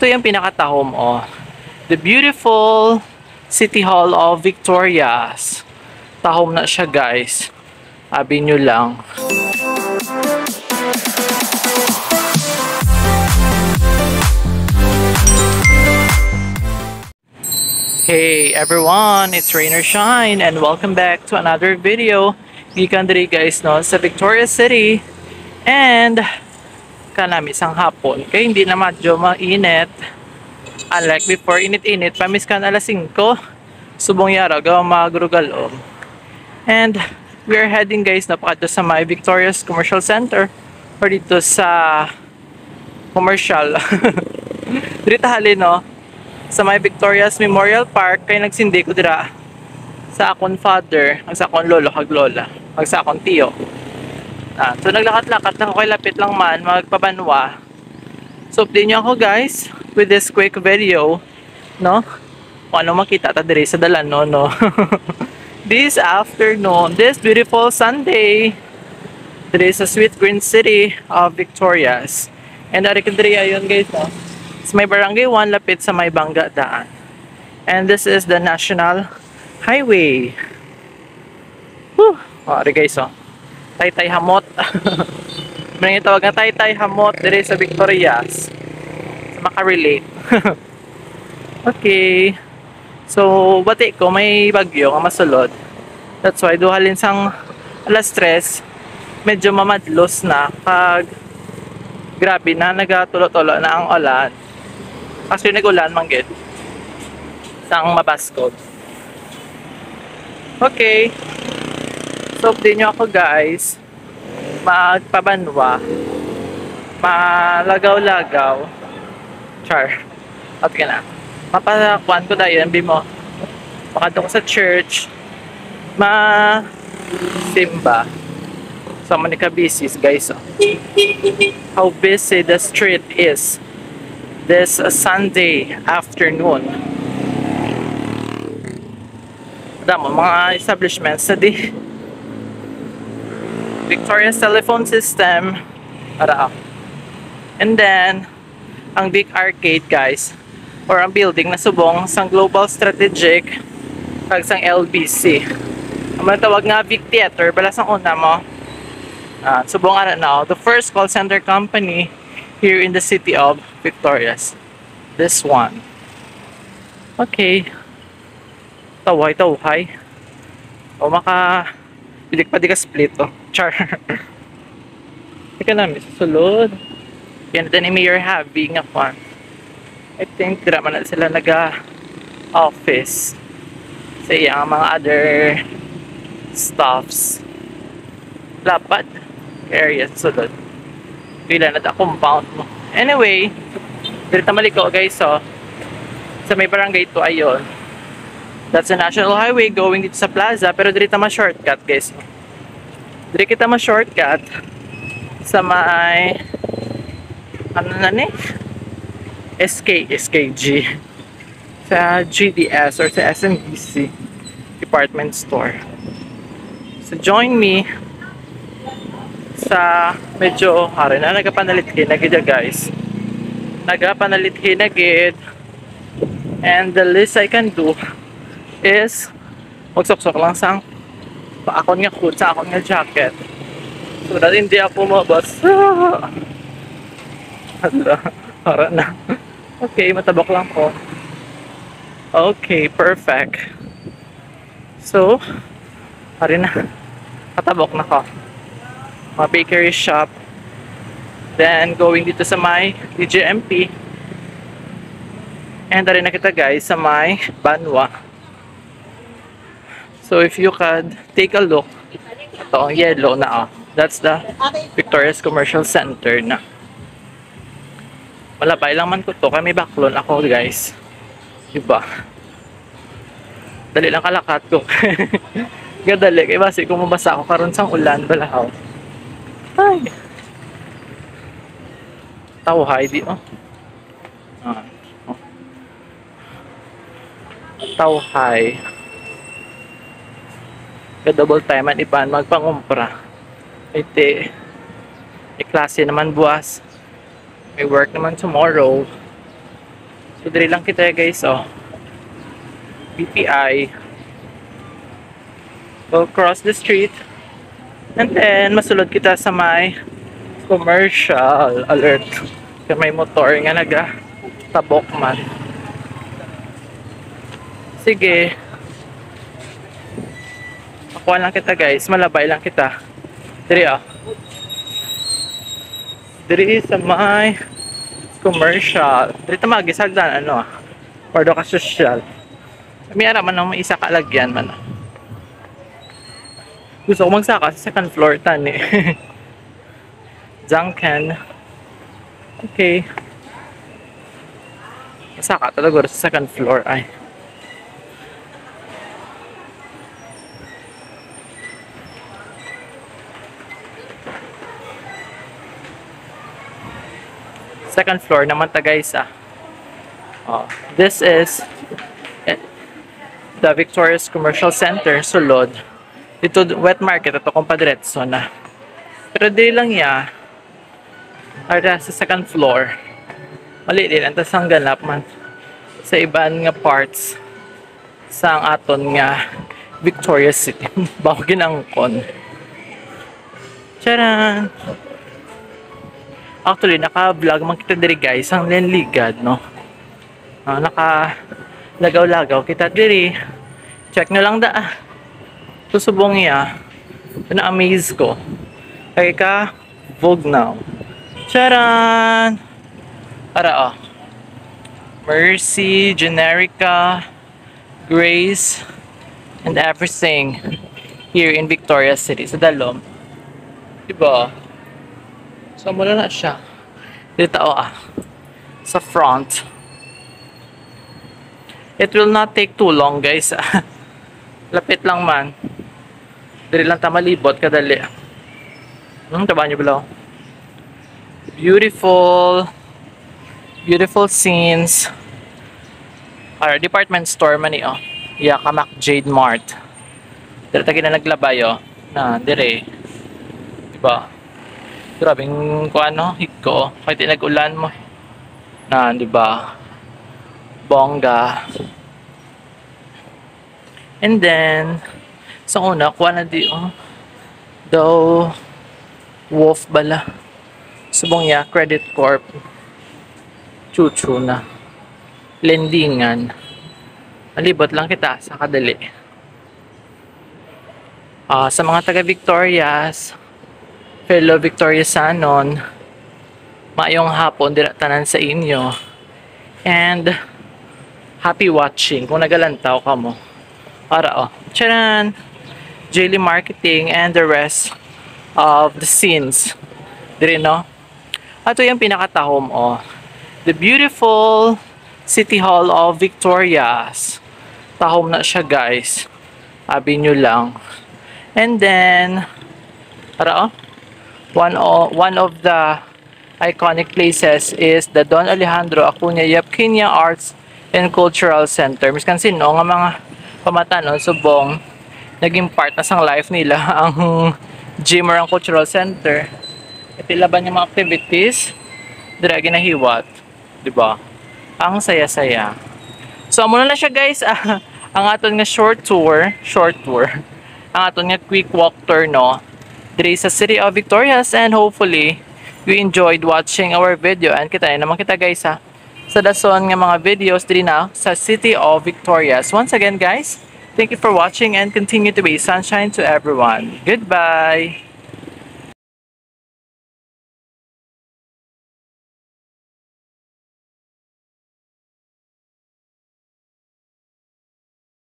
Ito yung pinakatahom, oh. The beautiful City Hall of Victorias. Tahom na siya, guys. Sabi nyo lang. Hey everyone, it's Rain or Shine and welcome back to another video. Gikan diri guys no sa Victoria City. And kanami isang hapon kay hindi na medyo mainit. Unlike before, init-init pamis kan alas 5. Subong yara gawa magrugalom. And we are heading guys na pa sa may Victoria's Commercial Center or dito sa commercial. Dito halin no sa may Victoria's Memorial Park kay nagsindi ko dira sa akong father, ang sa akong lolo kag lola, ang sa akong tiyo. So naglakat-lakat na ako kay lapit lang man magpabanwa. So update niyo ako guys with this quick video, no? Kung ano makita ta diri sa dalan no. This afternoon, this beautiful Sunday, diri sa Sweet Green City of Victoria's. And ari diri ayon guys no. Sa may barangay 1 lapit sa may Bangga daan. And this is the National Highway. Whew! O, guys, oh. Taytay Hamot. May tawag na Taytay Hamot dire sa Victorias. Sa makarelate. Okay. So, bati ko, may bagyo nga masulod. That's why, duhalin sang alas 3, medyo mamadlos na. Kag, grabe na, nagatulo-tulo na ang ulan. Kasi nag-ulan manggit. Sang mabaskog. Okay. So, update nyo ako guys. Magpabanwa. Malagaw-lagaw. Char. Okay na. Mapakuan ko dahil. Mo. Makadto ko sa church. Simba. So, manika busy guys. Oh. How busy the street is this Sunday afternoon. Damo mga establishments sa di Victoria's telephone system para. And then ang big arcade guys or ang building na subong sang Global Strategic kag sang LBC. Ang tawag nga Vic Theater bala sang una mo. Subong ara now the first call center company here in the city of Victoria's. This one. Okay. Tawhay. O maka bilik pa di ka split oh. Char. Ika namin susulod. Yan na ni Mayor having a fun. I think dira man na sila office sa iyang mga other staffs. Lapad area sulod. Pila na compound mo. Anyway, dito maliko guys so sa may barangay 2 ayon. That's a national highway going dito sa plaza pero dito ma-shortcut guys. Dito kita ma-shortcut sa may ano na ni? SKG sa GDS or sa SMBC department store. So join me sa medyo hari na nagapanalit hinagid guys. Nagapanalit hinagid and the least I can do is magsok-sok lang sang paakon nga hood sa akon nga jacket so that hindi ako mabasa. Para na. Okay, matabok lang ko. Okay, perfect. So hari na matabok na ko. Mga bakery shop, then going dito sa may DJMP, and rin na kita guys sa may Banwa. So if you could take a look, ito ang yellow na that's the Victoria's Commercial Center na. Malabay lang man ko to, kami baklon ako guys, diba? Dali lang kalakat ko. Gadali kay basi kung mabasa ako karon sang ulan balahaw. Ay. Tawhay di oh. Tawhay. Ka-double time at ipan magpangumpra. Ite. May klase naman buwas. May work naman tomorrow. So diri lang kita guys, oh. BPI. Go cross the street. And then masulod kita sa may commercial alert. Kaya may motor nga naga tabok man. Sige. Pakuha lang kita guys, malabay lang kita. Diri ah. Diri sa may commercial. Diri ta magisagdan ano ah. Ordo ka social. May ara man ng isa ka lagyan man. Gusto ko magsaka sa second floor tani. Junction. Okay. Masaka talaga sa second floor ay. Second floor naman ta guys ah. Oh, this is the Victoria's Commercial Center, sulod. Ito wet market ito kung padiretso na. Pero di lang ya. Ara sa second floor. Mali din ang tasang ganap man sa iban nga parts sa ang aton nga Victoria's City. Bago ginangkon. Charan! Actually, naka-vlog man kita diri guys, ang lenligad, no? Naka-lagaw-lagaw kita diri. Check nyo lang da. Susubong niya. Na-amaze ko. Kaya ka, Vogue now. Charan! Para oh. Mercy, Generica, Grace, and everything here in Victoria City. Sa Dalom. Diba? So, mula na siya. Dito ah. Sa front. It will not take too long, guys. Lapit lang man. Dili lang tamalibot kadali. Taba nyo below. Beautiful. Beautiful scenes. Our department store man oh. Yakamak Jade Mart. Dili tagi na naglabay oh. Na, dire. Diba? Grabing kung ano, hiko. Kahit nag-ulan mo. Na, di ba? Bongga. And then, sa una, kuha na di, oh. Daw, Wolf bala. Subong niya, Credit Corp. Chuchu na. Lendingan. Malibot lang kita sa kadali. Sa mga taga-Victorias, fellow Victoriasanon, maayong hapon dira tanan sa inyo, and happy watching kung nagalantaw ka mo para oh charan Jaylee Marketing and the rest of the scenes diri no. Ato yung pinakatahom oh, the beautiful City Hall of Victorias. Tahom na siya guys, abi nyo lang. And then para oh, one of the iconic places is the Don Alejandro Acuña Yepquiña Arts and Cultural Center. Miskan sino nga mga pamatanon subong naging part na sang life nila ang gym or ang cultural center. Ito laban yung mga activities dira ginahiwat, di ba? Ang saya-saya. So muna na siya guys, ang aton nga short tour. Ang aton nga quick walk tour no. Diri sa City of Victorias, and hopefully you enjoyed watching our video, and kita naman kita guys sa dason nga mga videos diri na sa City of Victorias. Once again guys, thank you for watching and continue to be sunshine to everyone. Goodbye!